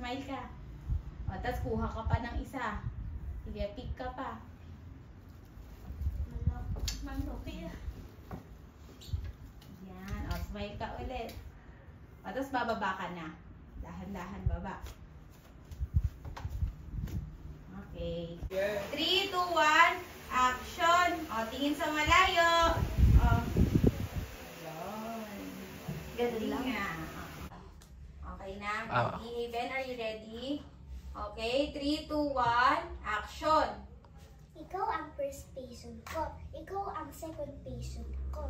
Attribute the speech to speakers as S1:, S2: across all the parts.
S1: smile ka. O, tapos kuha ka pa ng isa. Sige, pick ka pa. Manupi. Yan. O, smile ka ulit. O, tapos bababa ka na. Dahan-dahan baba. Okay. 3, 2, 1, action! O, tingin sa malayo. O. Yun. Ganun lang. Okay na. Ready? Ben, are you ready? Okay. 3, 2, 1, action!
S2: Ikaw ang first patient ko. Ikaw ang second patient ko.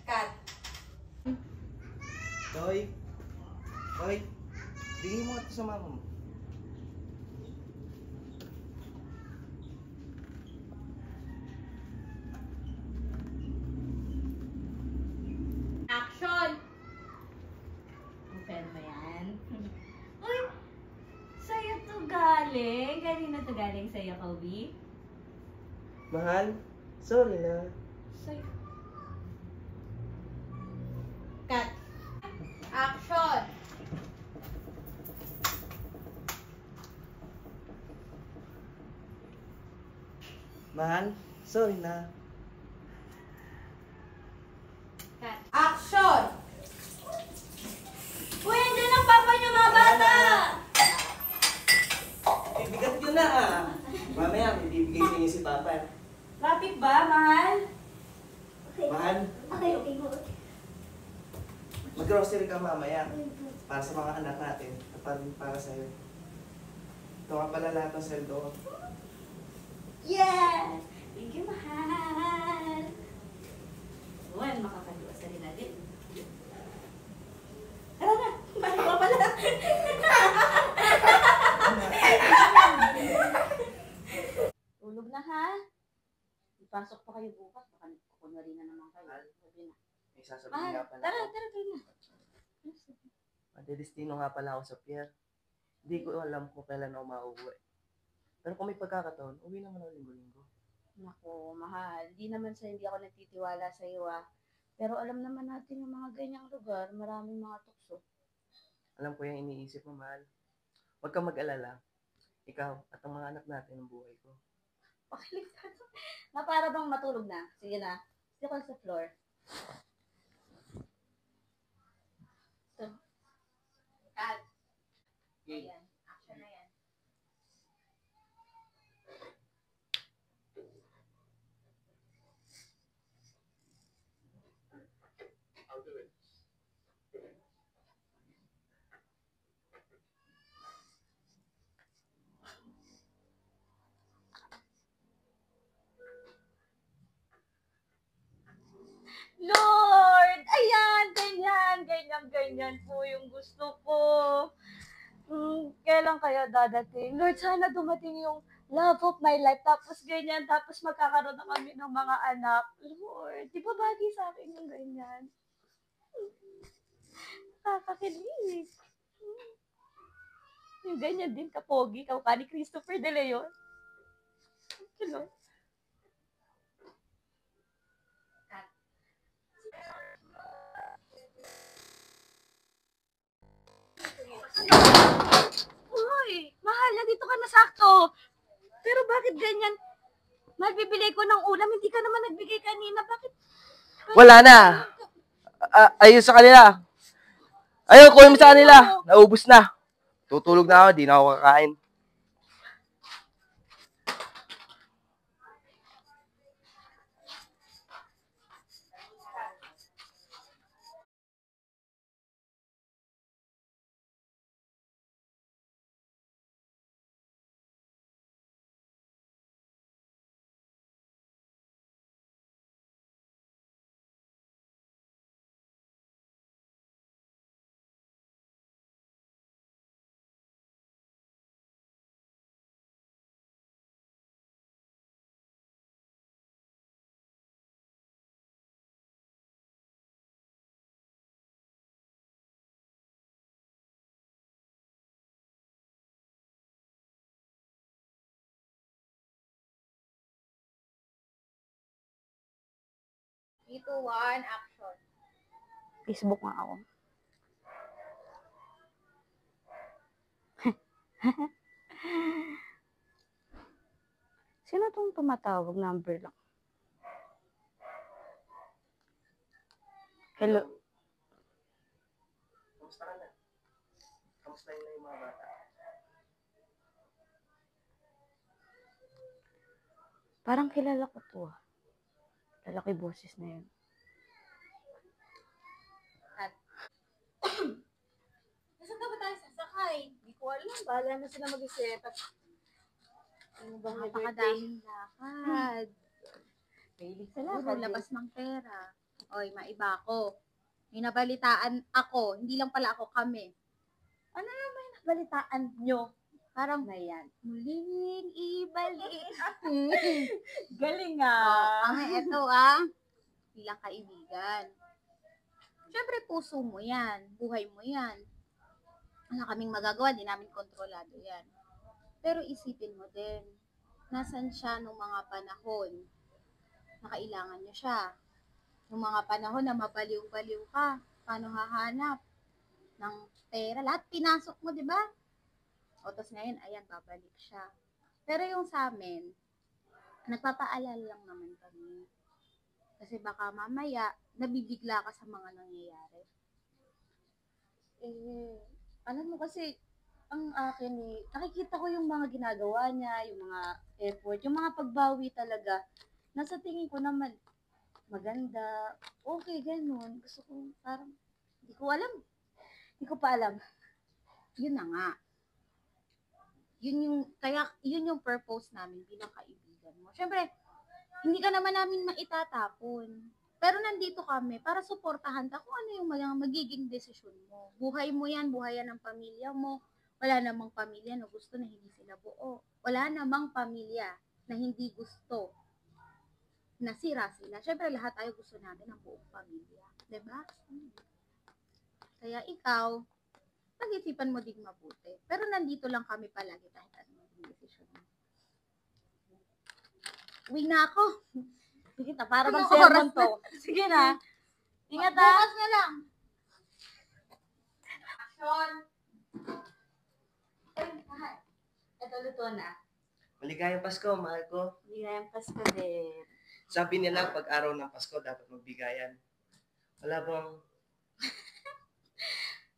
S1: Cut.
S3: Toy. Toy. Bigay mo ito sa mama mo.
S1: Action! Open mo yan. Uy! Sa'yo to galing. Kanina to galing sa'yo, Kobe?
S3: Mahal, sorry na.
S1: Sa'yo. Cut. Action!
S3: Mahal, sorry na.
S1: Cut. Action! Uy, andyan ang papa niyo, mga bata!
S3: Ibigat yun na ah. Mamaya, bibigay sa inyo si Papa.
S1: Traffic ba, mahal?
S3: Mahal,
S2: Okay, okay mo.
S3: mag-grocery ka mamaya. Para sa mga anak natin. At para sa'yo. Ito nga pala lahat ng sweldo.
S1: Yes! Thank you, mahal! Well, makakaliwa sa rin natin. Tara na! Balik ko pala! Tulog na, ha? Ipasok pa kayo bukas. Baka kunwari na naman kayo. Sabi na.
S3: May sasabihin
S1: Mahal,
S3: nga pala
S1: tara,
S3: ako.
S1: tara na.
S3: Madedestino nga pala ako sa pier. Hindi ko alam kung kailan ako mauwi. Pero kung may pagkakataon, uwi naman ako linggo-linggo.
S1: Naku, mahal. Di naman hindi ako nagtitiwala sa iyo, ah. Pero alam naman natin yung mga ganyang lugar, maraming mga tukso.
S3: Alam ko yung iniisip mo, mahal. Huwag kang mag-alala. Ikaw at ang mga anak natin ang buhay ko.
S1: Pakiligtan. Na para bang matulog na. Sige na. Sige ka sa floor. So, cut. Ayan. Action na yan. Lord! Ayan! Ganyan po yung gusto ko. Kailan kaya dadating? Lord, sana dumating yung love of my life. Tapos ganyan. Tapos magkakaroon na kami ng mga anak. Lord, di ba bagay sa akin yung ganyan? Nakakakilig. Yung ganyan din kapogi. Kauka ni Christopher De Leon. Lord. Uy, mahal, nandito ka na sakto. Pero bakit ganyan? Mahal, bibili ko ng ulam, hindi ka naman nagbigay kanina. Bakit?
S3: Wala na. Ayun sa kanila. Ayun, kunin mo sa kanila. Naubos na. Tutulog na ako, di na ako kakain.
S4: 3, 2, 1, action.
S1: Facebook nga ako. Sino tong tumatawag? Number lang. Hello.
S3: Kamusta ka na? Kamusta na yung mga bata?
S1: Parang kilala ko to. Lalaki boses na yun.
S4: Nasaan ka ba tayo sasakay? Hindi ko alam. Bahala na sila mag-isip. Ano bang napakadaming lakad?
S1: Mahilig
S4: Puro labas ng pera. Oy, maiba ako. May nabalitaan ako. Hindi lang pala ako, kami. Ano naman yung nabalitaan nyo? Parang,
S1: yan.
S4: muling ibalik.
S1: Galing
S4: Kami, eto bilang kaibigan. Siyempre, puso mo yan. Buhay mo yan. Wala kaming magagawa, di namin kontrolado yan. Pero isipin mo din, nasan siya nung mga panahon na kailangan nyo siya? Nung mga panahon na mabaliw-baliw ka, paano hahanap ng pera? Lahat pinasok mo, di ba? O, tapos ngayon, ayan, babalik siya. Pero yung sa amin, nagpapaalala lang naman kami. Kasi baka mamaya, nabibigla ka sa mga nangyayari.
S1: Alam mo kasi, ang akin nakikita ko yung mga ginagawa niya, yung mga effort, yung mga pagbawi talaga. Nasa tingin ko naman, maganda, okay, ganun. Gusto ko parang, hindi ko alam. Hindi ko pa alam.
S4: Yun na nga. Yun yung purpose namin bilang kaibigan mo. Siyempre, hindi ka naman namin maitatapon. Pero nandito kami para suportahan ka kung ano yung magiging desisyon mo. Buhay mo yan, buhay yan ng pamilya mo. Wala namang pamilya na gusto na hindi sila buo. Wala namang pamilya na hindi gusto na sira sila. Siyempre, lahat tayo gusto natin ng buong pamilya. Diba? Kaya ikaw, pag-isipan mo din mabuti. Pero nandito lang kami palagi kahit anong maging desisyon mo. Uwi na ako.
S1: Sige na, para bang
S4: Anong
S1: sermon
S4: oras
S1: to. Sige na. Ingat
S4: Bukas na lang. Action!
S1: Ito luto na.
S3: Maligayang Pasko, mahal ko.
S1: Ligayang Pasko din.
S3: Sabi nila, pag araw ng Pasko, dapat magbigayan. Wala bang...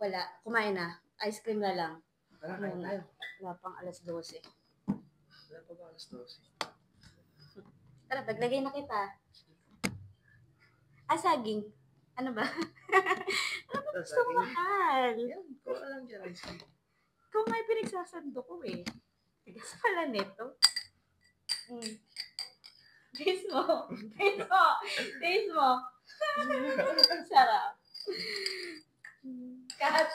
S1: Wala. Kumain na. Ice cream na lang.
S3: Tara, kain tayo.
S1: Wala pang alas 12.
S3: Wala pa ba alas 12?
S1: Tara, paglagay na kita. Saging. Ano ba? Ano ba gusto mo, mahal?
S3: Yan, ko alam dyan. Ice cream.
S1: Kung may pinagsasando ko eh. Tigas pala nito. Taste mo. Taste mo. Taste mo. Sarap. Cut.